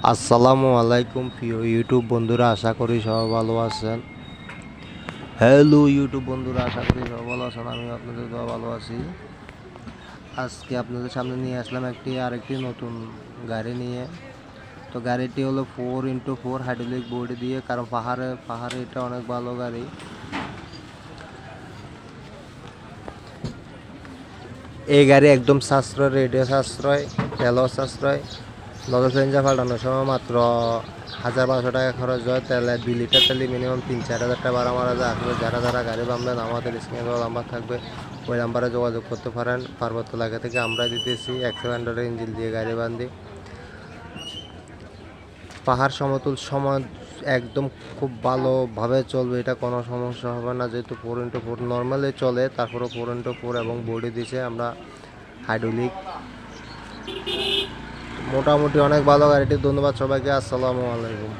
আসসালামু আলাইকুম প্রিয় ইউটিউব বন্ধুরা, আশা করি সবাই ভালো আছেন। হ্যালো ইউটিউব বন্ধুরা, আশা করি সবাই ভালো আছেন। আমিও আপনাদের দোয়া ভালো আছি। আজকে আপনাদের সামনে নিয়ে আসলাম আরেকটি নতুন গাড়ি নিয়ে। তো গাড়িটি হলো 4x4 হাইড্রোলিক বডি দিয়ে, কারণ পাহাড়ে এটা অনেক ভালো গাড়ি। এই গাড়ি একদম সাশ্রয়, রেডিও সাশ্রয়, তেলও সাশ্রয়। নজর চেঞ্জার পাল্টানোর সময় মাত্র 1,000-1,200 টাকা খরচ হয়। তেলে 2 লিটার তেলে মিনিমাম 3-4 হাজার টাকা ভাড়া মারা যায়। আসলে যারা গাড়ি পাবেন, আমাদের স্ক্রিনে নাম্বার থাকবে, ওই নাম্বারে যোগাযোগ করতে পারেন। পার্বত্য এলাকা থেকে আমরা দিতেছি এক্সেলেন্ডারের ইঞ্জিন দিয়ে গাড়ি বান্ধি। পাহাড় সমতুল সমাজ একদম খুব ভালোভাবে চলবে, এটা কোনো সমস্যা হবে না। যেহেতু 4x4 নর্মালি চলে, তারপরে 4x4 এবং বডি দিছে আমরা হাইড্রোলিক। মোটামুটি অনেক ভালো গাড়িটি। ধন্যবাদ সবাইকে। আসসালামু আলাইকুম।